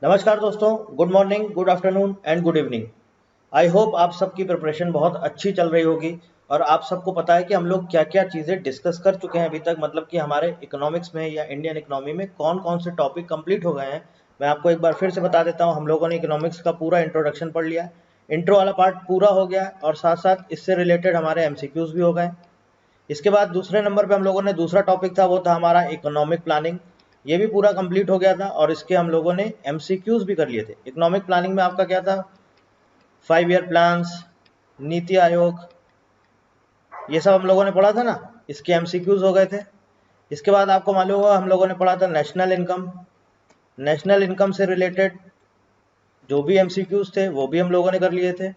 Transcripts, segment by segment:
नमस्कार दोस्तों, good morning, good afternoon and good evening. I hope आप सबकी प्रिपरेशन बहुत अच्छी चल रही होगी और आप सबको पता है कि हम लोग क्या क्या चीज़ें डिस्कस कर चुके हैं अभी तक, मतलब कि हमारे इकोनॉमिक्स में या इंडियन इकोनॉमी में कौन कौन से टॉपिक कंप्लीट हो गए हैं। मैं आपको एक बार फिर से बता देता हूँ, हम लोगों ने इकोनॉमिक्स का पूरा इंट्रोडक्शन पढ़ लिया, इंट्रो वाला पार्ट पूरा हो गया और साथ साथ इससे रिलेटेड हमारे एमसीक्यूज भी हो गए। इसके बाद दूसरे नंबर पे हम लोगों ने दूसरा टॉपिक था, वो था हमारा इकोनॉमिक प्लानिंग। ये भी पूरा कंप्लीट हो गया था और इसके हम लोगों ने एमसीक्यूज भी कर लिए थे। इकोनॉमिक प्लानिंग में आपका क्या था, 5 ईयर प्लान्स, नीति आयोग, ये सब हम लोगों ने पढ़ा था ना, इसके एमसीक्यूज हो गए थे। इसके बाद आपको मालूम होगा हम लोगों ने पढ़ा था नेशनल इनकम। नेशनल इनकम से रिलेटेड जो भी एमसीक्यूज थे वो भी हम लोगों ने कर लिए थे।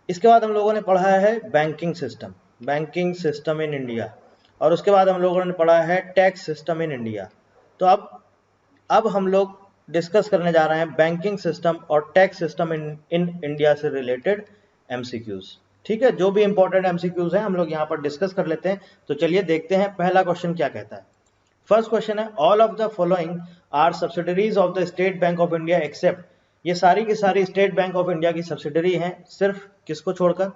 इसके बाद हम लोगों ने पढ़ा है banking system, banking system in India, और उसके बाद हम लोगों ने पढ़ा है टैक्स सिस्टम इन इंडिया। तो अब हम लोग डिस्कस करने जा रहे हैं बैंकिंग सिस्टम और टैक्स सिस्टम इन इंडिया से रिलेटेड एमसीक्यूज। ठीक है, जो भी इंपॉर्टेंट एमसीक्यूज हैं हम लोग यहाँ पर डिस्कस कर लेते हैं। तो चलिए देखते हैं पहला क्वेश्चन क्या कहता है। फर्स्ट क्वेश्चन है, all of the following are subsidiaries of the State Bank of India except. ये सारी की सारी स्टेट बैंक ऑफ इंडिया की सब्सिडरी हैं, सिर्फ किसको छोड़कर।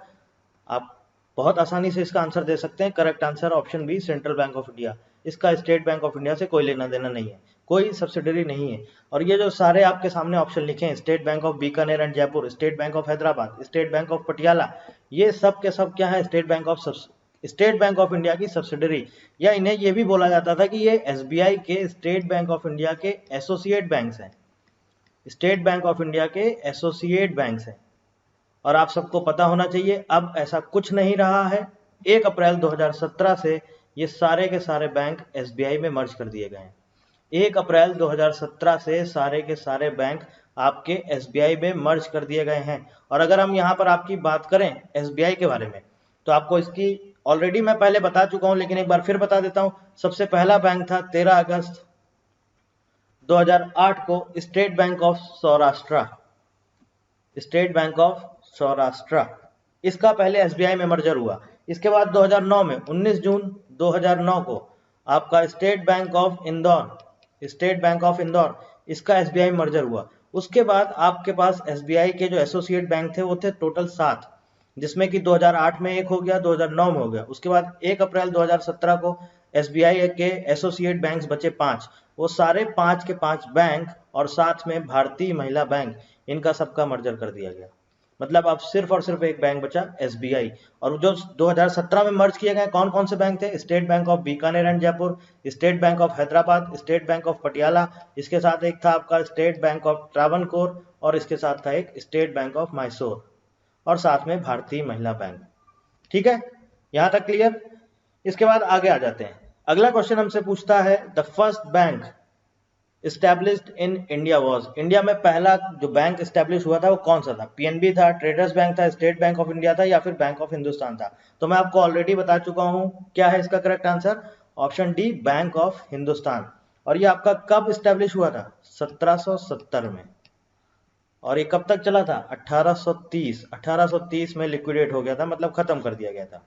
आप बहुत आसानी से इसका आंसर दे सकते हैं। Correct answer option B, Central Bank of India. इसका स्टेट बैंक ऑफ इंडिया से कोई लेना देना नहीं है, कोई सब्सिडरी नहीं है। और ये जो सारे आपके सामने ऑप्शन लिखे हैं, state Bank of Bikaner and Jaipur, state Bank of Hyderabad, state Bank of Patiala, ये सब के सब क्या है, स्टेट बैंक ऑफ इंडिया की सब्सिडरी। या इन्हें ये भी बोला जाता था कि ये एसबीआई के, स्टेट बैंक ऑफ इंडिया के एसोसिएट बैंक्स हैं, स्टेट बैंक ऑफ इंडिया के एसोसिएट बैंक्स हैं। और आप सबको पता होना चाहिए अब ऐसा कुछ नहीं रहा है। 1 अप्रैल 2017 से ये सारे के सारे बैंक एसबीआई में मर्ज कर दिए गए हैं। 1 अप्रैल 2017 से सारे के सारे बैंक आपके एसबीआई में मर्ज कर दिए गए हैं। और अगर हम यहाँ पर आपकी बात करें एसबीआई के बारे में, तो आपको इसकी ऑलरेडी मैं पहले बता चुका हूँ, लेकिन एक बार फिर बता देता हूँ। सबसे पहला बैंक था 13 अगस्त 2008 को state Bank of Saurashtra, state Bank of Saurashtra, इसका पहले एसबीआई में मर्जर हुआ। इसके बाद 2009 में 19 जून 2009 को आपका state Bank of Indore, state Bank of Indore, इसका एसबीआई मर्जर हुआ। उसके बाद आपके पास एसबीआई के जो एसोसिएट बैंक थे वो थे टोटल 7, जिसमें कि 2008 में एक हो गया, 2009 में हो गया। उसके बाद 1 अप्रैल 2017 को एसबीआई के एसोसिएट बैंक्स बचे 5, वो सारे 5 के 5 बैंक और साथ में भारतीय महिला बैंक, इनका सबका मर्जर कर दिया गया। मतलब अब सिर्फ और सिर्फ एक बैंक बचा, एसबीआई। और जो 2017 में मर्ज किए गए कौन कौन से बैंक थे, state Bank of Bikaner and Jaipur, state Bank of Hyderabad, state Bank of Patiala, इसके साथ एक था आपका स्टेट बैंक ऑफ ट्रावनकोर, और इसके साथ था एक स्टेट बैंक ऑफ मैसूर, और साथ में भारतीय महिला बैंक। ठीक है, यहां तक क्लियर। इसके बाद आगे आ जाते हैं। अगला क्वेश्चन हमसे पूछता है, the first bank established in India was. India में पहला जो बैंक एस्टैब्लिश हुआ था वो कौन सा था, पीएनबी था, ट्रेडर्स बैंक था, स्टेट बैंक ऑफ इंडिया था, या फिर बैंक ऑफ हिंदुस्तान था। तो मैं आपको ऑलरेडी बता चुका हूं क्या है इसका correct answer, option D, bank of Hindustan. और ये आपका कब एस्टैब्लिश हुआ था, 1770 में। और ये कब तक चला था, 1830 में लिक्विडेट हो गया था, मतलब खत्म कर दिया गया था।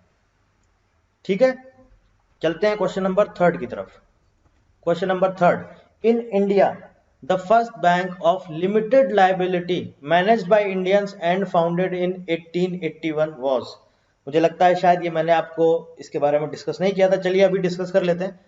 ठीक है, चलते हैं क्वेश्चन नंबर 3 की तरफ। Question number 3, in India the first bank of limited liability managed by Indians and founded in 1881 was. मुझे लगता है शायद ये मैंने आपको इसके बारे में डिस्कस नहीं किया था, चलिए अभी डिस्कस कर लेते हैं।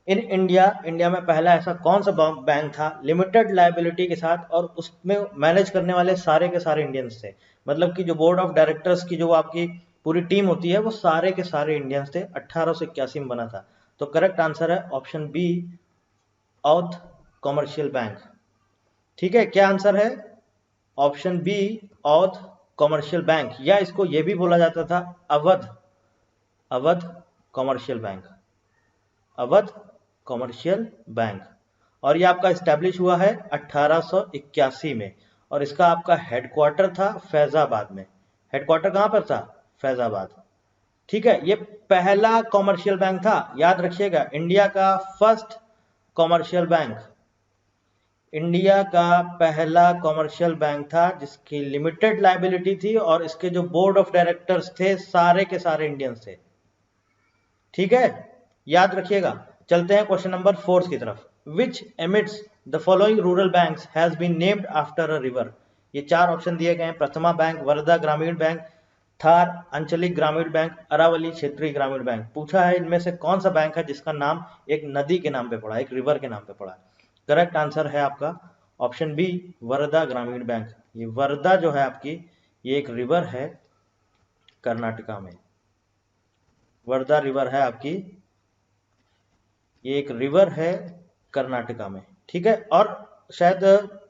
इन इंडिया, इंडिया में पहला ऐसा कौन सा बैंक था लिमिटेड लाइबिलिटी के साथ, और उसमें मैनेज करने वाले सारे के सारे इंडियंस थे। मतलब कि जो बोर्ड ऑफ डायरेक्टर्स की जो आपकी पूरी टीम होती है वो सारे के सारे इंडियंस थे। 1881 में बना था। तो करेक्ट आंसर है option B, Aundh commercial bank. ठीक है, क्या आंसर है, option B, Aundh commercial bank, या इसको यह भी बोला जाता था Awadh commercial bank, Awadh commercial bank. और ये आपका स्टैब्लिश हुआ है 1881 में, और इसका आपका हेडक्वार्टर था फैजाबाद में। हेडक्वार्टर कहां पर था, फैजाबाद। ठीक है, ये पहला कॉमर्शियल बैंक था, याद रखिएगा, इंडिया का फर्स्ट कॉमर्शियल बैंक, इंडिया का पहला कॉमर्शियल बैंक था जिसकी लिमिटेड लायबिलिटी थी, और इसके जो बोर्ड ऑफ डायरेक्टर्स थे सारे के सारे इंडियंस थे। ठीक है, याद रखिएगा। चलते हैं क्वेश्चन नंबर 4 की तरफ। Which amidst the following rural banks has been named after a river. ये चार ऑप्शन दिए गए हैं, प्रथमा बैंक, वर्धा ग्रामीण बैंक, थार आंचलिक ग्रामीण बैंक, अरावली क्षेत्रीय ग्रामीण बैंक। पूछा है इनमें से कौन सा बैंक है जिसका नाम एक नदी के नाम पे पड़ा है, एक रिवर के नाम पे पड़ा है। करेक्ट आंसर है आपका ऑप्शन बी, वर्धा ग्रामीण बैंक। ये वर्धा जो है आपकी, ये एक रिवर है कर्नाटका में। वर्धा रिवर है आपकी, ये एक रिवर है कर्नाटका में, ठीक है। और शायद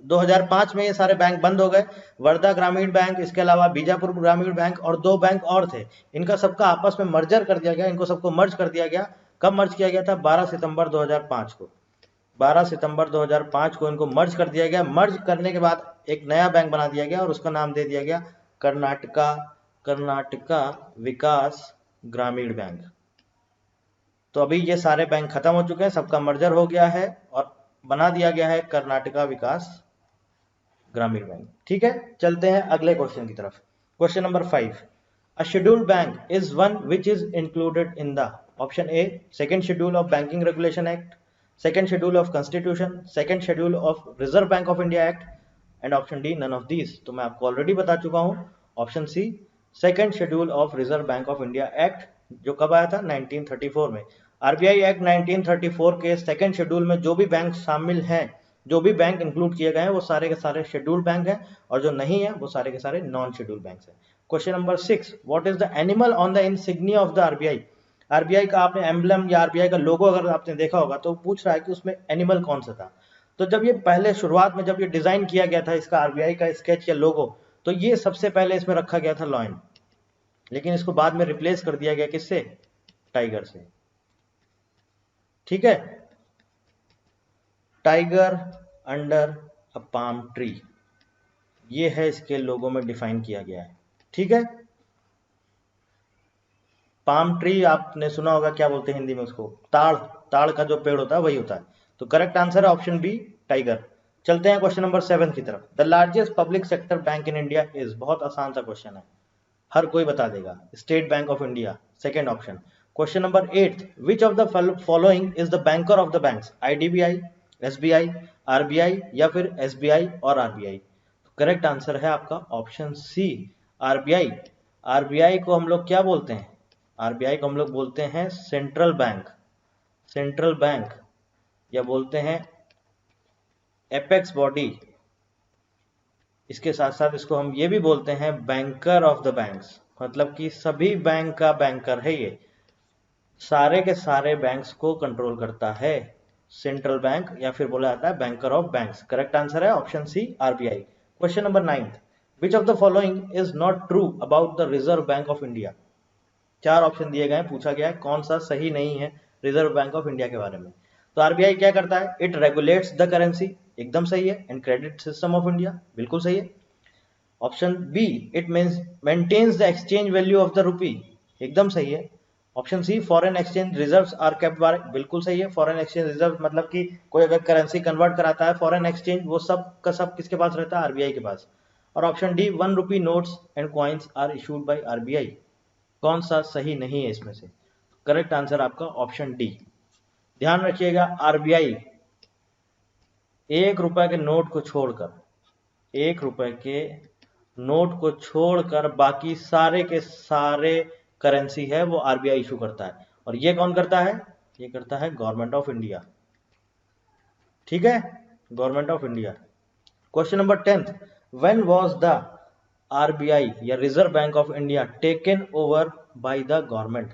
2005 में ये सारे बैंक बंद हो गए, वर्धा ग्रामीण बैंक, इसके अलावा बीजापुर ग्रामीण बैंक और दो बैंक और थे, इनका सबका आपस में मर्जर कर दिया गया, इनको सबको मर्ज कर दिया गया। कब मर्ज किया गया था? 12 सितंबर 2005 को। 12 सितंबर 2005 को इनको मर्ज कर दिया गया। मर्ज करने के बाद एक नया बैंक बना दिया गया और उसका नाम दे दिया गया कर्नाटका विकास ग्रामीण बैंक। तो अभी ये सारे बैंक खत्म हो चुके हैं, सबका मर्जर हो गया है और बना दिया गया है कर्नाटका विकास ग्रामीण बैंक, ठीक है। चलते हैं अगले क्वेश्चन की तरफ। Question number 5, a scheduled bank is one which is included in the option A second schedule of banking regulation act, second schedule of constitution, second schedule of reserve bank of India act, and option D none of these. तो मैं आपको already बता चुका हूं, option C second schedule of reserve bank of India act, जो कब आया था? 1934 में। आरबीआई एक्ट 1934 के सेकेंड शेड्यूल में जो भी बैंक शामिल हैं, जो भी बैंक इंक्लूड किए गए हैं, वो सारे के सारे शेड्यूल्ड बैंक हैं, और जो नहीं है वो सारे के सारे नॉन शेड्यूल्ड बैंक हैं। Question number 6, what is the animal on the insignia of the RBI. RBI का आपने एम्बलम या आरबीआई का लोगो अगर आपने देखा होगा तो पूछ रहा है कि उसमें एनिमल कौन सा था। तो जब ये पहले शुरुआत में जब ये डिजाइन किया गया था इसका आरबीआई का स्केच या लोगो, तो ये सबसे पहले इसमें रखा गया था लॉयन, लेकिन इसको बाद में रिप्लेस कर दिया गया किससे? टाइगर से, ठीक है। Tiger under a palm tree, ये है इसके लोगो में डिफाइन किया गया है, ठीक है। पाम ट्री आपने सुना होगा, क्या बोलते हैं हिंदी में उसको? ताड़, ताड़ का जो पेड़ होता है वही होता है। तो करेक्ट आंसर है ऑप्शन बी, टाइगर। चलते हैं क्वेश्चन नंबर 7 की तरफ। The largest public sector bank in India is, बहुत आसान सा क्वेश्चन है, हर कोई बता देगा, state Bank of India, second option. Question number 8, which of the following is the banker of the banks, IDBI, SBI, RBI या फिर एसबीआई और आरबीआई। करेक्ट आंसर है आपका ऑप्शन सी, आरबीआई। आरबीआई को हम लोग क्या बोलते हैं? आरबीआई को हम लोग बोलते हैं सेंट्रल बैंक, सेंट्रल बैंक, या बोलते हैं एपेक्स बॉडी। इसके साथ साथ इसको हम ये भी बोलते हैं बैंकर ऑफ द बैंक्स, मतलब कि सभी बैंक का बैंकर है ये, सारे के सारे बैंक्स को कंट्रोल करता है सेंट्रल बैंक, या फिर बोला जाता है banker of banks. Correct answer है option C, RBI. Question number 9, which of the following is not true about the reserve bank of India. चार ऑप्शन दिए गए, पूछा गया है कौन सा सही नहीं है रिजर्व बैंक ऑफ इंडिया के बारे में। तो आरबीआई क्या करता है? इट रेगुलेट्स द करेंसी, एकदम सही है। And credit system of India, बिल्कुल सही है। Option B, it means maintains the exchange value of the rupee, एकदम सही है। Option C, foreign exchange reserves are kept by, बिल्कुल सही है। फॉरेन एक्सचेंज रिजर्व मतलब कि कोई अगर करेंसी कन्वर्ट कराता है फॉरेन एक्सचेंज, वो सब का सब किसके पास रहता है? आरबीआई के पास। और option D, 1 rupee notes and coins are issued by RBI, कौन सा सही नहीं है इसमें से? करेक्ट आंसर आपका ऑप्शन डी। ध्यान रखिएगा, आरबीआई 1 रुपए के नोट को छोड़कर, 1 रुपए के नोट को छोड़कर बाकी सारे के सारे करेंसी है वो आरबीआई इशू करता है। और ये कौन करता है? ये करता है गवर्नमेंट ऑफ इंडिया, ठीक है, government of India. Question number 10, when was the RBI या reserve bank of India taken over by the government,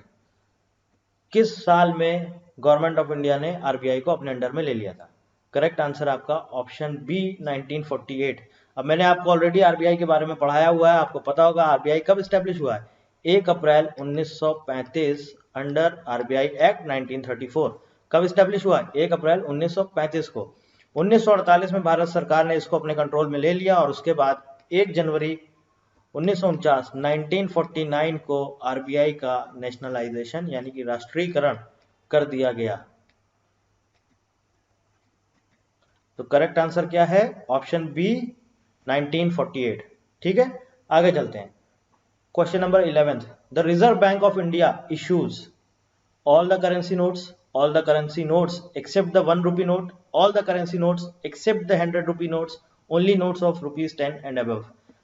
किस साल में गवर्नमेंट ऑफ इंडिया ने आरबीआई को अपने अंडर में ले लिया था? करेक्ट आंसर आपका ऑप्शन बी, 1948। अब मैंने आपको ऑलरेडी आरबीआई के बारे में पढ़ाया हुआ है, आपको पता होगा आरबीआई कब स्टैब्लिश हुआ है? 1 अप्रैल 1935 अंडर आरबीआई एक्ट 1934। कब स्टैब्लिश हुआ? 1 अप्रैल 1935 को। 1948 में भारत सरकार ने इसको अपने कंट्रोल में ले लिया और उसके बाद 1 जनवरी 1949 को आरबीआई का नेशनलाइजेशन यानी कि राष्ट्रीयकरण कर दिया गया। तो करेक्ट आंसर क्या है? ऑप्शन बी, 1948, ठीक है। आगे चलते हैं। Question number 11, the reserve bank of India issues all the currency notes, all the currency notes except the 1 rupee note, all the currency notes except the 100 rupee notes, only notes of rupees 10 and above।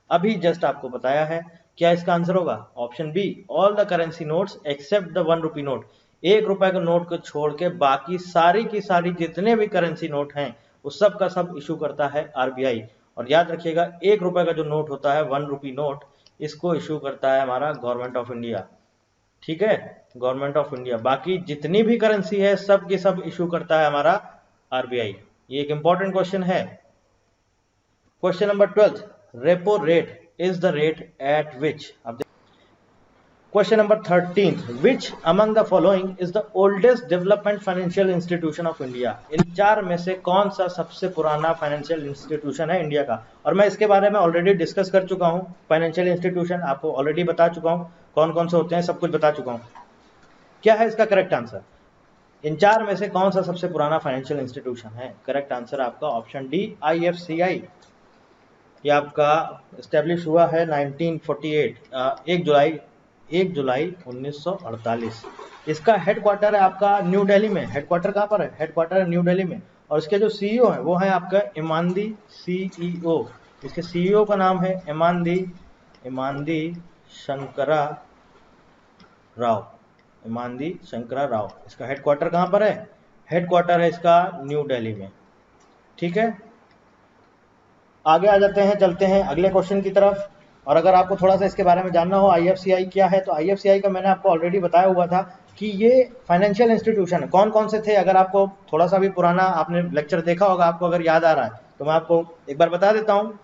अभी just आपको बताया है, क्या इसका answer होगा? Option B, all the currency notes except the 1 rupee note. 1 रुपए के note को छोड़ के बाकी सारी की सारी जितने भी करेंसी नोट हैं उस सब का सब इशू करता है आरबीआई। और याद रखिएगा 1 रुपए का जो नोट होता है 1 रुपी नोट, इसको इशू करता है हमारा गवर्नमेंट ऑफ इंडिया। ठीक है, गवर्नमेंट ऑफ इंडिया। बाकी जितनी भी करेंसी है सब की सब इशू करता है हमारा आरबीआई। ये एक इंपॉर्टेंट क्वेश्चन है। Question number 12, repo rate is the rate at which. Question number 13, which among the following is the oldest development financial institution of India. इन 4 में से कौन सा सबसे पुराना फाइनेंशियल इंस्टीट्यूशन है इंडिया का? और मैं इसके बारे में ऑलरेडी डिस्कस कर चुका हूं। फाइनेंशियल इंस्टीट्यूशन आपको ऑलरेडी बता चुका हूं, कौन कौन से होते हैं, सब कुछ बता चुका हूं। क्या है इसका करेक्ट आंसर? इन 4 में से कौन सा सबसे पुराना फाइनेंशियल इंस्टीट्यूशन है? करेक्ट आंसर आपका ऑप्शन डी, IFCI। ये आपका स्टैब्लिश हुआ है 1948, 1 जुलाई 1948। इसका हेडक्वार्टर है आपका न्यू दिल्ली में। हेडक्वार्टर कहाँ पर है? हेडक्वार्टर है न्यू दिल्ली में। और इसके जो सीईओ है वो है आपका इमानदी सीईओ। इसके सीईओ का नाम है इमानदी शंकरा राव। इमानदी शंकरा राव। इसका हेडक्वार्टर कहाँ पर है? हेडक्वार्टर है इसका न्यू दिल्ली में। ठीक है, आगे आ जाते हैं, चलते हैं अगले क्वेश्चन की तरफ। और अगर आपको थोड़ा सा इसके बारे में जानना हो IFCI क्या है, तो IFCI का मैंने आपको ऑलरेडी बताया हुआ था कि ये फाइनेंशियल इंस्टीट्यूशन है। कौन कौन से थे? अगर आपको थोड़ा सा भी पुराना आपने लेक्चर देखा होगा, आपको अगर याद आ रहा है तो मैं आपको एक बार बता देता हूँ।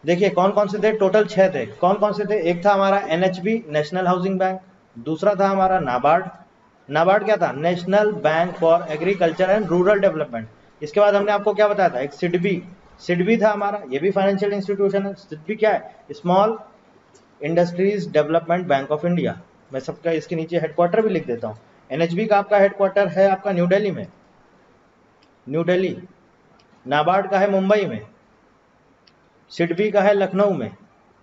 देखिए कौन कौन से थे, टोटल 6 थे। कौन कौन से थे? एक था हमारा NHB, नेशनल हाउसिंग बैंक। दूसरा था हमारा नाबार्ड क्या था? National bank for agriculture and rural development. इसके बाद हमने आपको क्या बताया था? एक सिडबी था हमारा, ये भी फाइनेंशियल इंस्टीट्यूशन है। सिडबी क्या है? Small industries development bank of India. मैं सबका इसके नीचे हेडक्वार्टर भी लिख देता हूँ। NHB का आपका हेडक्वार्टर है आपका न्यू दिल्ली में, न्यू दिल्ली। नाबार्ड का है मुंबई में, सिडबी का है लखनऊ में।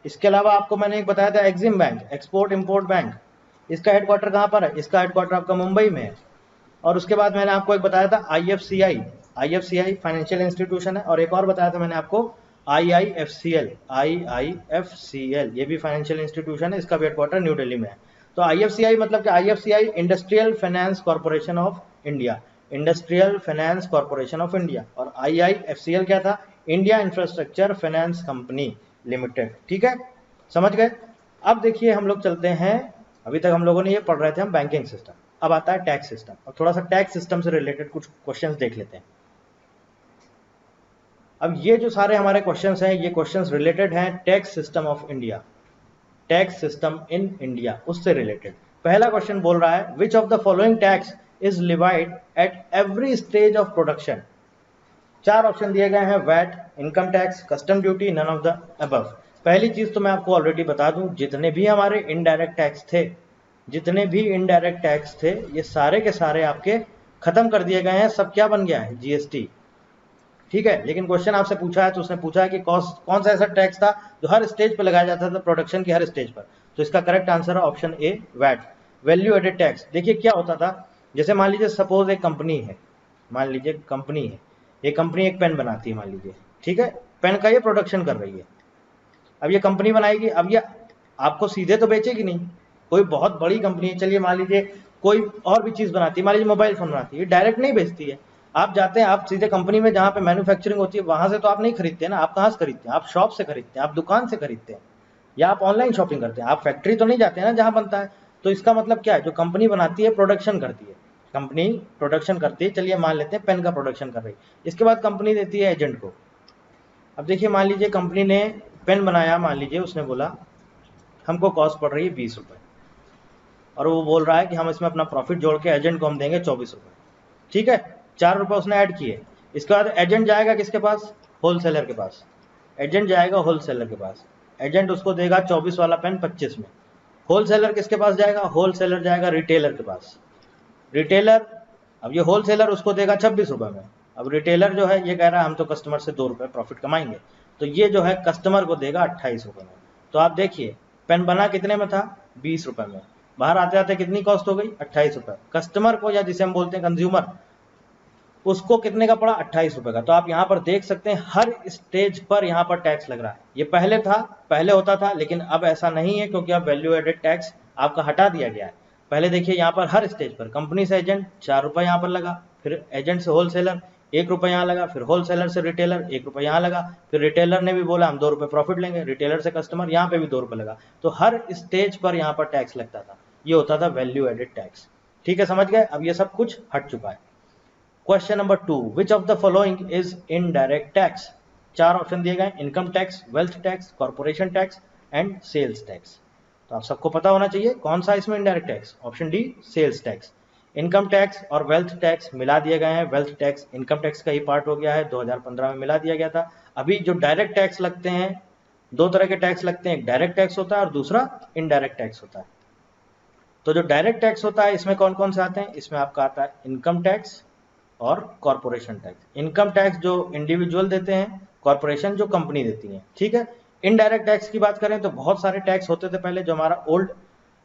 इसके अलावा आपको मैंने एक बताया था Exim bank, export import bank. इसका हेडक्वार्टर कहाँ पर है? इसका हेडक्वार्टर आपका मुंबई में है। और उसके बाद मैंने आपको एक बताया था IFCI फाइनेंशियल इंस्टीट्यूशन है। और एक और बताया था मैंने आपको IIFCL, ये भी फाइनेंशियल इंस्टीट्यूशन है। इसका भी हेडक्वार्टर न्यू दिल्ली में है। तो IFCI मतलब कि IFCI industrial finance corporation of India, industrial finance corporation of India. और IIFCL क्या था? India infrastructure finance company limited. ठीक है, समझ गए? अब देखिए हम लोग चलते हैं, अभी तक हम लोगों ने ये पढ़ रहे थे हम बैंकिंग सिस्टम। अब आता है टैक्स सिस्टम, और थोड़ा सा टैक्स सिस्टम से रिलेटेड कुछ क्वेश्चंस देख लेते हैं। अब ये जो सारे हमारे क्वेश्चंस हैं, ये क्वेश्चंस रिलेटेड हैं tax system of India, tax system in India, उससे रिलेटेड। पहला क्वेश्चन बोल रहा है which of the following tax is levied at every stage of production. 4 option दिए गए हैं, VAT, income tax, custom duty, none of the above. पहली चीज तो मैं आपको ऑलरेडी बता दूं, जितने भी हमारे इनडायरेक्ट टैक्स थे, ये सारे के सारे आपके खत्म कर दिए गए हैं। सब क्या बन गया है? GST। ठीक है, लेकिन क्वेश्चन आपसे पूछा है तो उसने पूछा है कि कौन सा ऐसा टैक्स था जो हर स्टेज पर लगाया जाता था, प्रोडक्शन की हर स्टेज पर। तो इसका करेक्ट आंसर है option A, VAT, value added tax. देखिए क्या होता था, जैसे मान लीजिए सपोज एक कंपनी है, ये कंपनी एक पेन बनाती है मान लीजिए। ठीक है, पेन का ये प्रोडक्शन कर रही है। अब ये कंपनी बनाएगी, अब ये आपको सीधे तो बेचेगी नहीं। कोई बहुत बड़ी कंपनी है, चलिए मान लीजिए कोई और भी चीज बनाती है, मान लीजिए मोबाइल फोन बनाती है, डायरेक्ट नहीं बेचती है। आप जाते हैं, आप सीधे कंपनी में जहाँ पे मैन्युफैक्चरिंग होती है वहां से तो आप नहीं खरीदते हैं ना। आप कहाँ से खरीदते हैं? आप शॉप से खरीदते हैं, आप दुकान से खरीदते हैं, या आप ऑनलाइन शॉपिंग करते हैं। आप फैक्ट्री तो नहीं जाते हैं ना जहाँ बनता है। तो इसका मतलब क्या है? जो कंपनी बनाती है प्रोडक्शन करती है, कंपनी प्रोडक्शन करती है। चलिए मान लेते हैं पेन का प्रोडक्शन कर रही है। इसके बाद कंपनी देती है एजेंट को। अब देखिए मान लीजिए कंपनी ने पेन बनाया, मान लीजिए उसने बोला हमको कॉस्ट पड़ रही है 20 रुपये, और वो बोल रहा है कि हम इसमें अपना प्रॉफिट जोड़ के एजेंट को हम देंगे 24 रुपये। ठीक है, 4 रुपये उसने ऐड किए। इसके बाद एजेंट जाएगा किसके पास? होलसेलर के पास। एजेंट जाएगा होलसेलर के पास, एजेंट उसको देगा 24 वाला पेन 25 में। होलसेलर किसके पास जाएगा? होलसेलर जाएगा रिटेलर के पास। रिटेलर, अब ये होलसेलर उसको देगा 26 रुपये में। अब रिटेलर जो है ये कह रहा है हम तो कस्टमर से 2 रुपये प्रॉफिट कमाएंगे, तो ये जो है कस्टमर को देगा 28 रुपये में। तो आप देखिए पेन बना कितने में था? 20 रुपये में। बाहर आते आते कितनी कॉस्ट हो गई? 28 रुपये। कस्टमर को या जिसे हम बोलते हैं कंज्यूमर, उसको कितने का पड़ा? 28 रुपये का। तो आप यहाँ पर देख सकते हैं हर स्टेज पर यहाँ पर टैक्स लग रहा है। ये पहले होता था, लेकिन अब ऐसा नहीं है, क्योंकि अब वैल्यू एडेड टैक्स आपका हटा दिया गया है। पहले देखिए यहाँ पर हर स्टेज पर कंपनी से एजेंट 4 रुपये यहाँ पर लगा, फिर एजेंट से होलसेलर 1 रुपये यहाँ लगा, फिर होलसेलर से रिटेलर 1 रुपये यहाँ लगा, फिर रिटेलर ने भी बोला हम 2 रुपये प्रॉफिट लेंगे, रिटेलर से कस्टमर यहाँ पे भी 2 रुपये लगा। तो हर स्टेज पर यहाँ पर टैक्स लगता था, ये होता था वैल्यू एडेड टैक्स। ठीक है, समझ गए? अब ये सब कुछ हट चुका है। Question number 2, which of the following is indirect tax? 4 option दिए गए, income tax, wealth tax, corporation tax and sales tax. तो आप सबको पता होना चाहिए कौन सा इसमें indirect tax. Option D sales tax. Income tax और वेल्थ टैक्स मिला दिए गए हैं। वेल्थ टैक्स इनकम टैक्स का ही पार्ट हो गया है, 2015 में मिला दिया गया था। अभी जो डायरेक्ट टैक्स लगते हैं, 2 तरह के टैक्स लगते हैं, एक डायरेक्ट टैक्स होता है और दूसरा इनडायरेक्ट टैक्स होता है। तो जो डायरेक्ट टैक्स होता है इसमें कौन कौन से आते हैं? इसमें आपका आता है इनकम टैक्स और कॉर्पोरेशन टैक्स। इनकम टैक्स जो इंडिविजुअल देते हैं, कॉर्पोरेशन जो कंपनी देती है। ठीक है, इनडायरेक्ट टैक्स की बात करें तो बहुत सारे टैक्स होते थे पहले। जो हमारा ओल्ड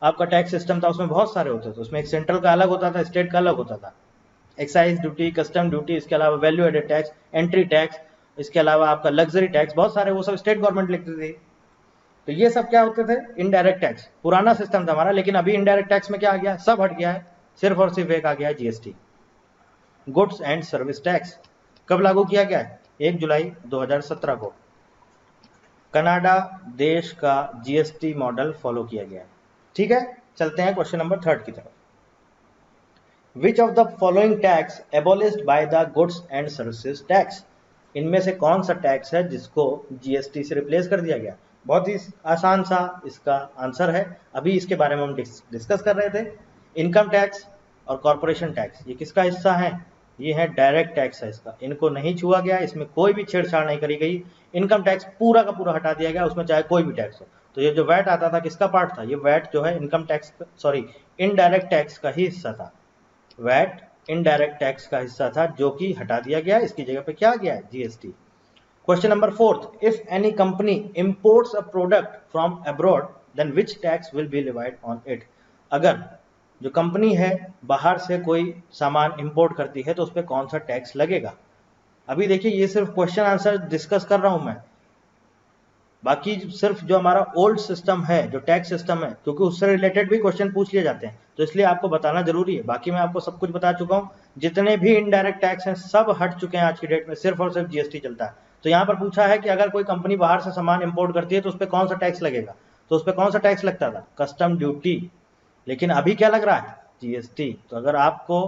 आपका टैक्स सिस्टम था उसमें बहुत सारे होते थे। उसमें एक सेंट्रल का अलग होता था, स्टेट का अलग होता था। एक्साइज ड्यूटी, कस्टम ड्यूटी, इसके अलावा value added tax, entry tax, इसके अलावा आपका लग्जरी टैक्स, बहुत सारे वो सब स्टेट गवर्नमेंट लिखती थी। तो ये सब क्या होते थे? Indirect tax. पुराना सिस्टम था हमारा, लेकिन अभी इनडायरेक्ट टैक्स में क्या आ गया? सब हट गया है, सिर्फ और सिर्फ एक आ गया है GST, goods and service tax. कब लागू किया गया है? 1 जुलाई 2017 को कनाडा देश का जीएसटी मॉडल फॉलो किया गया है। ठीक है, चलते हैं क्वेश्चन नंबर 3 की तरफ। विच of the following tax एबोलिश्ड by the goods and services tax? इनमें से कौन सा टैक्स है जिसको जीएसटी से रिप्लेस कर दिया गया? बहुत ही आसान सा इसका आंसर है, अभी इसके बारे में हम डिस्कस कर रहे थे। इनकम टैक्स और कॉर्पोरेशन टैक्स ये किसका हिस्सा है? ये है डायरेक्ट टैक्स है इसका, इनको नहीं छुआ गया, इसमें कोई भी छेड़छाड़ नहीं करी गई। इनकम टैक्स पूरा का पूरा हटा दिया गया, उसमें चाहे कोई भी टैक्स हो। तो ये जो वैट आता था किसका पार्ट था? ये वैट जो है income tax, sorry indirect tax का ही हिस्सा था। वैट इनडायरेक्ट टैक्स का हिस्सा था जो कि हटा दिया गया, इसकी जगह पे क्या आ गया है? GST. Question number 4, if any company imports a product from abroad then which tax will be levied on it? अगर जो कंपनी है बाहर से कोई सामान इंपोर्ट करती है तो उस पर कौन सा टैक्स लगेगा? अभी देखिए ये सिर्फ क्वेश्चन आंसर डिस्कस कर रहा हूं मैं, बाकी सिर्फ जो हमारा ओल्ड सिस्टम है, जो टैक्स सिस्टम है, क्योंकि उससे रिलेटेड भी क्वेश्चन पूछ लिए जाते हैं, तो इसलिए आपको बताना जरूरी है। बाकी मैं आपको सब कुछ बता चुका हूँ, जितने भी इनडायरेक्ट टैक्स हैं सब हट चुके हैं आज की डेट में, सिर्फ और सिर्फ जीएसटी चलता है। तो यहाँ पर पूछा है कि अगर कोई कंपनी बाहर से सामान इंपोर्ट करती है तो उस पर कौन सा टैक्स लगेगा? तो उस पर कौन सा टैक्स लगता था? Custom duty. लेकिन अभी क्या लग रहा है? जीएसटी। तो अगर आपको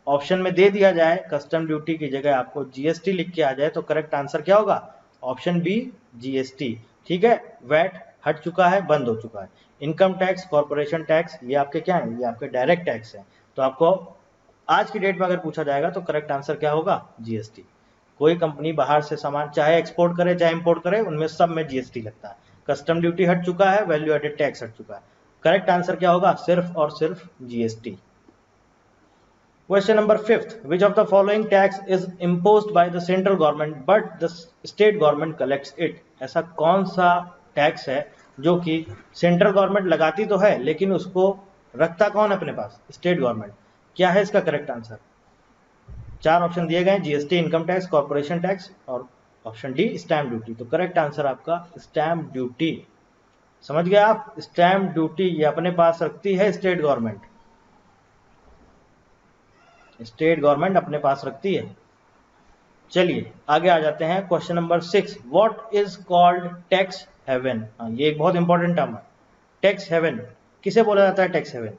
ऑप्शन में दे दिया जाए कस्टम ड्यूटी की जगह आपको जीएसटी लिख के आ जाए तो करेक्ट आंसर क्या होगा? Option B, GST. ठीक है, वैट हट चुका है, बंद हो चुका है। इनकम टैक्स, कॉर्पोरेशन टैक्स ये आपके क्या है? ये आपके डायरेक्ट टैक्स है। तो आपको आज की डेट में अगर पूछा जाएगा तो करेक्ट आंसर क्या होगा? जीएसटी। कोई कंपनी बाहर से सामान चाहे एक्सपोर्ट करे चाहे इंपोर्ट करे, उनमें सब में जीएसटी लगता है। कस्टम ड्यूटी हट चुका है, वैल्यू एडेड टैक्स हट चुका है। करेक्ट आंसर क्या होगा? सिर्फ और सिर्फ GST. Question number 5, which of the following tax is imposed by the central government but the state government collects it? ऐसा कौन सा टैक्स है जो कि सेंट्रल गवर्नमेंट लगाती तो है लेकिन उसको रखता कौन अपने पास? State government. क्या है इसका करेक्ट आंसर? 4 ऑप्शन दिए गए, GST, income tax, corporation tax और ऑप्शन डी स्टैम्प ड्यूटी। तो करेक्ट आंसर आपका स्टैम्प ड्यूटी। समझ गए आप? स्टैम्प ड्यूटी ये अपने पास रखती है स्टेट गवर्नमेंट, स्टेट गवर्नमेंट अपने पास रखती है। चलिए आगे आ जाते हैं। Question number 6, what is called tax haven? ये एक बहुत इंपॉर्टेंट टर्म है। टैक्स हेवन किसे बोला जाता है? टैक्स हेवन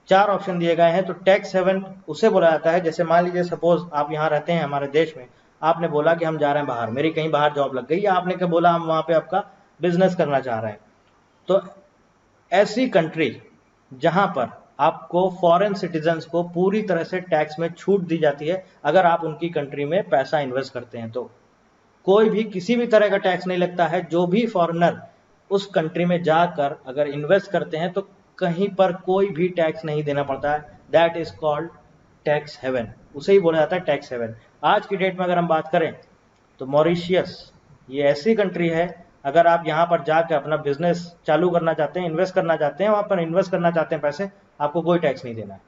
4 ऑप्शन दिए गए हैं। तो टैक्स हेवन उसे बोला जाता है, जैसे मान लीजिए सपोज आप यहाँ रहते हैं हमारे देश में, आपने बोला कि हम जा रहे हैं बाहर, मेरी कहीं बाहर जॉब लग गई, या आपने क्या बोला हम वहां पे आपका बिजनेस करना चाह रहे हैं, तो ऐसी कंट्री जहां पर आपको फॉरेन सिटीजन्स को पूरी तरह से टैक्स में छूट दी जाती है अगर आप उनकी कंट्री में पैसा इन्वेस्ट करते हैं, तो कोई भी किसी भी तरह का टैक्स नहीं लगता है। जो भी फॉरेनर उस कंट्री में जाकर अगर इन्वेस्ट करते हैं तो कहीं पर कोई भी टैक्स नहीं देना पड़ता है। That is called tax haven, उसे ही बोला जाता है टैक्स हेवन। आज की डेट में अगर हम बात करें तो मॉरिशियस ये ऐसी कंट्री है, अगर आप यहाँ पर जाकर अपना बिजनेस चालू करना चाहते हैं, इन्वेस्ट करना चाहते हैं, वहाँ पर इन्वेस्ट करना चाहते हैं पैसे, आपको कोई टैक्स नहीं देना है।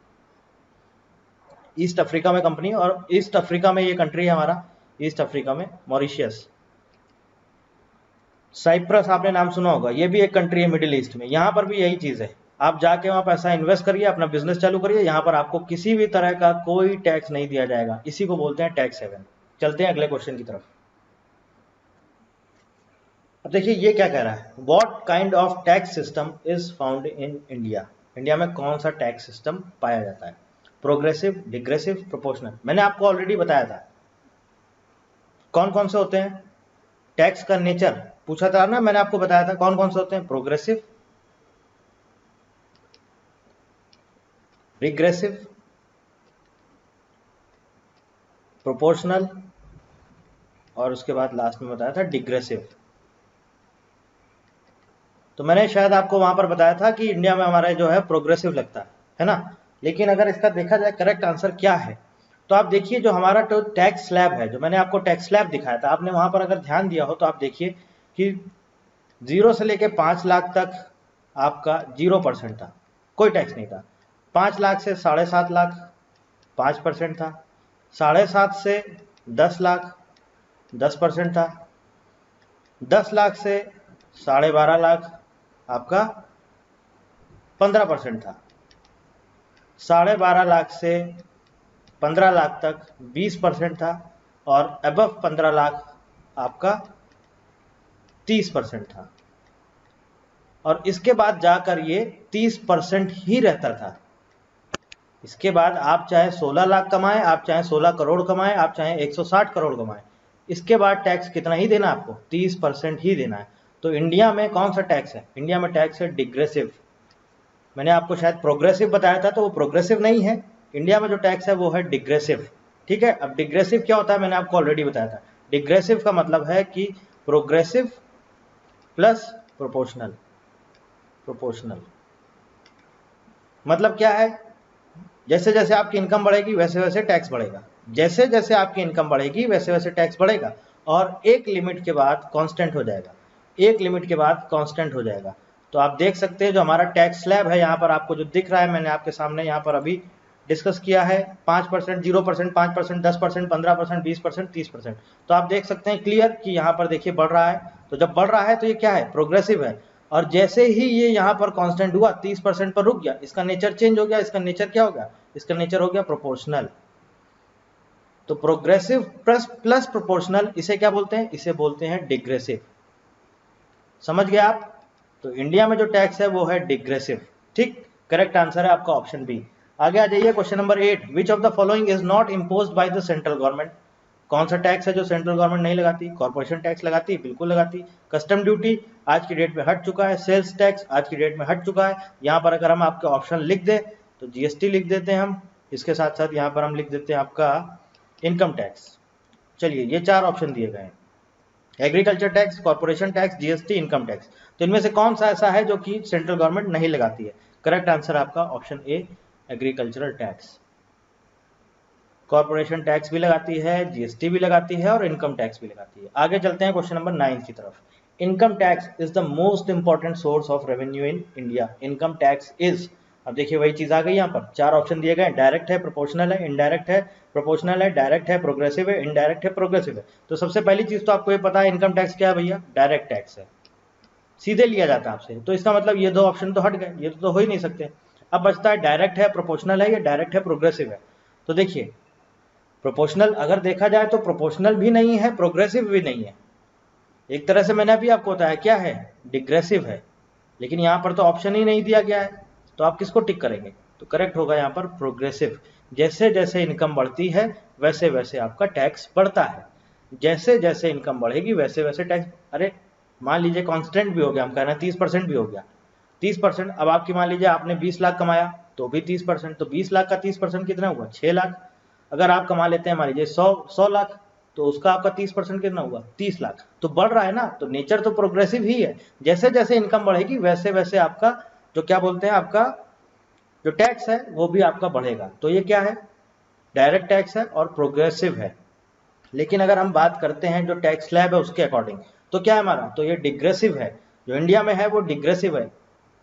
ईस्ट अफ्रीका में कंपनी, और ईस्ट अफ्रीका में ये कंट्री है हमारा, ईस्ट अफ्रीका में मॉरिशियस। साइप्रस आपने नाम सुना होगा, ये भी एक कंट्री है मिडिल ईस्ट में। यहाँ पर भी यही चीज़ है, आप जाके वहाँ पैसा इन्वेस्ट करिए, अपना बिजनेस चालू करिए, यहाँ पर आपको किसी भी तरह का कोई टैक्स नहीं दिया जाएगा। इसी को बोलते हैं टैक्स हेवन। चलते हैं अगले क्वेश्चन की तरफ। अब देखिए ये क्या कह रहा है, what kind of tax system is found in India. India में कौन सा टैक्स सिस्टम पाया जाता है? Progressive, degressive, proportional. मैंने आपको ऑलरेडी बताया था कौन कौन से होते हैं। टैक्स का नेचर पूछा था ना, मैंने आपको बताया था कौन कौन से होते हैं। प्रोग्रेसिव, रिग्रेसिव, प्रोपोर्शनल, और उसके बाद लास्ट में बताया था डिग्रेसिव। तो मैंने शायद आपको वहां पर बताया था कि इंडिया में हमारा जो है प्रोग्रेसिव लगता है ना। लेकिन अगर इसका देखा जाए करेक्ट आंसर क्या है, तो आप देखिए जो हमारा तो टैक्स स्लैब है, जो मैंने आपको टैक्स स्लैब दिखाया था, आपने वहां पर अगर ध्यान दिया हो तो आप देखिए कि 0 से लेके 5 लाख तक आपका 0% था, कोई टैक्स नहीं था। 5 लाख से 7.5 लाख 5% था, 7.5 से 10 लाख 10% था, 10 लाख से 12.5 लाख आपका 15% था, 12.5 लाख से 15 लाख तक 20% था, और अबव 15 लाख आपका 30% था। और इसके बाद जाकर ये 30% ही रहता था। इसके बाद आप चाहे 16 लाख कमाएं, आप चाहे 16 करोड़ कमाएं, आप चाहे 160 करोड़ कमाएं, इसके बाद टैक्स कितना ही देना आपको? 30% ही देना है। तो इंडिया में कौन सा टैक्स है? इंडिया में टैक्स है डिग्रेसिव। मैंने आपको शायद प्रोग्रेसिव बताया था, तो वो प्रोग्रेसिव नहीं है। इंडिया में जो टैक्स है वो है डिग्रेसिव। ठीक है, अब डिग्रेसिव क्या होता है मैंने आपको ऑलरेडी बताया था। डिग्रेसिव का मतलब है कि प्रोग्रेसिव प्लस प्रोपोर्शनल। प्रोपोर्शनल मतलब क्या है? जैसे जैसे आपकी इनकम बढ़ेगी वैसे वैसे टैक्स बढ़ेगा, जैसे जैसे आपकी इनकम बढ़ेगी वैसे वैसे टैक्स बढ़ेगा, और एक लिमिट के बाद कांस्टेंट हो जाएगा। एक लिमिट के बाद कांस्टेंट हो जाएगा। तो आप देख सकते हैं जो हमारा टैक्स स्लैब है यहाँ पर आपको जो दिख रहा है, मैंने आपके सामने यहाँ पर अभी डिस्कस किया है। 5%, 0%, 5%, 10%, 15%, 20%, 30%। तो आप देख सकते हैं क्लियर कि यहाँ पर देखिए बढ़ रहा है। तो जब बढ़ रहा है तो ये क्या है? प्रोग्रेसिव है। और जैसे ही ये यहाँ पर कांस्टेंट हुआ 30% पर रुक गया, इसका नेचर चेंज हो गया। इसका नेचर क्या हो गया? इसका नेचर हो गया प्रोपोर्शनल। तो प्रोग्रेसिव प्लस प्रोपोर्शनल, इसे क्या बोलते हैं? इसे बोलते हैं डिग्रेसिव। समझ गए आप? तो इंडिया में जो टैक्स है वो है डिग्रेसिव। ठीक, करेक्ट आंसर है आपका ऑप्शन बी। आगे आ जाइए question number 8। Which of the following is not imposed by the central government. कौन सा टैक्स है जो सेंट्रल गवर्नमेंट नहीं लगाती? कॉर्पोरेशन टैक्स लगाती है, बिल्कुल लगाती। कस्टम ड्यूटी आज की डेट में हट चुका है। सेल्स टैक्स आज की डेट में हट चुका है। यहाँ पर अगर हम आपके ऑप्शन लिख दें तो जीएसटी लिख देते हैं हम, इसके साथ साथ यहाँ पर हम लिख देते हैं आपका इनकम टैक्स। चलिए ये 4 ऑप्शन दिए गए हैं, agriculture tax, corporation tax, GST, income tax. तो इनमें से कौन सा ऐसा है जो कि सेंट्रल गवर्नमेंट नहीं लगाती है? करेक्ट आंसर आपका option A, agricultural tax. Corporation tax भी लगाती है, जीएसटी भी लगाती है, और इनकम टैक्स भी लगाती है। आगे चलते हैं क्वेश्चन नंबर 9 की तरफ। Income tax is the most important source of revenue in India. Income tax is, अब देखिए वही चीज आ गई, यहाँ पर 4 ऑप्शन दिए गए। डायरेक्ट है, प्रोपोर्शनल है, इनडायरेक्ट है, प्रोपोर्शनल है, डायरेक्ट है, प्रोग्रेसिव है, इनडायरेक्ट है, प्रोग्रेसिव है। तो सबसे पहली चीज तो आपको ये पता है इनकम टैक्स क्या है भैया? डायरेक्ट टैक्स है, सीधे लिया जाता है आपसे। तो इसका मतलब ये 2 ऑप्शन तो हट गए, ये तो हो ही नहीं सकते। अब बचता है डायरेक्ट है, प्रोपोर्शनल है, या डायरेक्ट है, प्रोग्रेसिव है। तो देखिए प्रोपोर्शनल अगर देखा जाए तो प्रोपोर्शनल भी नहीं है, प्रोग्रेसिव भी नहीं है। एक तरह से मैंने अभी आपको बताया क्या है? डिग्रेसिव है। लेकिन यहाँ पर तो ऑप्शन ही नहीं दिया गया है, तो आप किसको टिक करेंगे? तो करेक्ट होगा यहाँ पर प्रोग्रेसिव। जैसे जैसे इनकम बढ़ती है वैसे वैसे आपका टैक्स बढ़ता है। जैसे जैसे इनकम बढ़ेगी वैसे वैसे टैक्स, अरे मान लीजिए कांस्टेंट भी हो गया, हम कह रहे हैं 30% भी हो गया। 30%, अब आपकी मान लीजिए आपने 20 लाख कमाया तो भी 30%, तो 20 लाख का 30% कितना हुआ? 6 लाख। अगर आप कमा लेते हैं मान लीजिए 100 लाख, तो उसका आपका 30% कितना हुआ? 30 लाख। तो बढ़ रहा है ना, तो नेचर तो प्रोग्रेसिव ही है। जैसे जैसे इनकम बढ़ेगी वैसे वैसे आपका जो क्या बोलते हैं, आपका जो टैक्स है वो भी आपका बढ़ेगा। तो ये क्या है? डायरेक्ट टैक्स है और प्रोग्रेसिव है। लेकिन अगर हम बात करते हैं जो टैक्स स्लैब है उसके अकॉर्डिंग, तो क्या है हमारा, तो ये डिग्रेसिव है, जो इंडिया में है वो डिग्रेसिव है,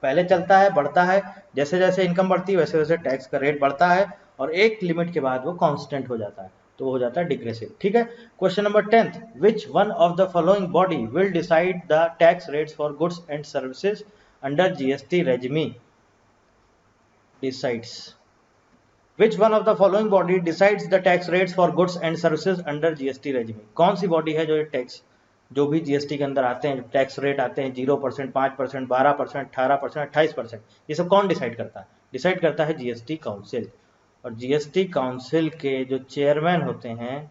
पहले चलता है बढ़ता है, जैसे जैसे इनकम बढ़ती है वैसे वैसे टैक्स का रेट बढ़ता है और एक लिमिट के बाद वो कांस्टेंट हो जाता है, तो वो हो जाता है डिग्रेसिव। ठीक है, question number 10th, which one of the following body will decide the tax rates for goods and services under GST regime decides which one of the following body decides the tax rates for goods and services under GST regime? कौन सी body है जो ये tax, जो भी GST के अंदर आते हैं, टैक्स रेट आते हैं 0%, 5%, 12%, 18%, 28%, ये सब कौन डिसाइड करता है? डिसाइड करता है जीएसटी काउंसिल। और जीएसटी काउंसिल के जो चेयरमैन होते हैं,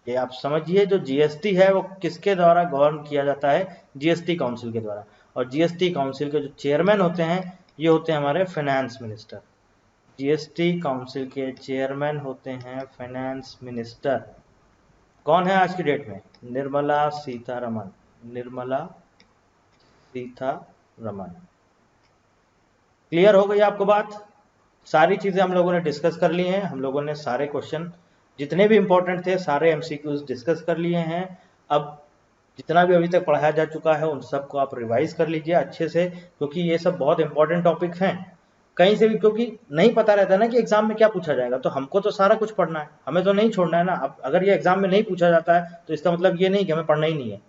ये आप समझिए, जो जीएसटी है वो किसके द्वारा गवर्न किया जाता है? जीएसटी काउंसिल के द्वारा। और जीएसटी काउंसिल के जो चेयरमैन होते हैं ये होते हैं हमारे फाइनेंस मिनिस्टर। जीएसटी काउंसिल के चेयरमैन होते हैं फाइनेंस मिनिस्टर। कौन है आज की डेट में? निर्मला सीतारमन। निर्मला सीतारमन। क्लियर हो गई आपको बात? सारी चीजें हम लोगों ने डिस्कस कर ली हैं, हम लोगों ने सारे क्वेश्चन जितने भी इंपॉर्टेंट थे सारे एमसीक्यूज डिस्कस कर लिए हैं। अब जितना भी अभी तक पढ़ाया जा चुका है उन सबको आप रिवाइज कर लीजिए अच्छे से, क्योंकि ये सब बहुत इंपॉर्टेंट टॉपिक हैं। कहीं से भी, क्योंकि नहीं पता रहता ना कि एग्जाम में क्या पूछा जाएगा, तो हमको तो सारा कुछ पढ़ना है, हमें तो नहीं छोड़ना है ना। अब अगर ये एग्जाम में नहीं पूछा जाता है तो इसका मतलब ये नहीं कि हमें पढ़ना ही नहीं है,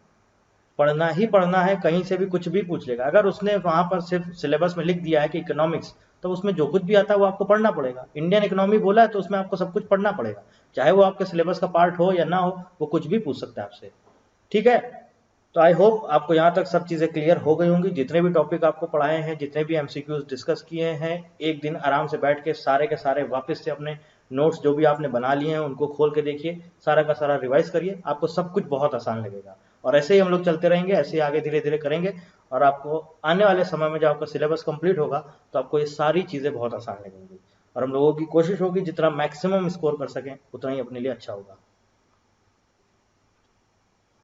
पढ़ना ही पढ़ना है, कहीं से भी कुछ भी पूछ लेगा। अगर उसने वहां पर सिर्फ सिलेबस में लिख दिया है कि इकोनॉमिक्स, तो उसमें जो कुछ भी आता है वो आपको पढ़ना पड़ेगा। इंडियन इकोनॉमी बोला है तो उसमें आपको सब कुछ पढ़ना पड़ेगा, चाहे वो आपके सिलेबस का पार्ट हो या ना हो, वो कुछ भी पूछ सकता है आपसे। ठीक है, तो आई होप आपको यहाँ तक सब चीज़ें क्लियर हो गई होंगी। जितने भी टॉपिक आपको पढ़ाए हैं, जितने भी एमसीक्यूज डिस्कस किए हैं, एक दिन आराम से बैठ के सारे के सारे वापस से अपने नोट्स जो भी आपने बना लिए हैं उनको खोल के देखिए, सारा का सारा रिवाइज करिए, आपको सब कुछ बहुत आसान लगेगा। और ऐसे ही हम लोग चलते रहेंगे, ऐसे ही आगे धीरे धीरे करेंगे, और आपको आने वाले समय में जब आपका सिलेबस कंप्लीट होगा तो आपको ये सारी चीज़ें बहुत आसान लगेंगी। और हम लोगों की कोशिश होगी जितना मैक्सिमम स्कोर कर सकें उतना ही अपने लिए अच्छा होगा।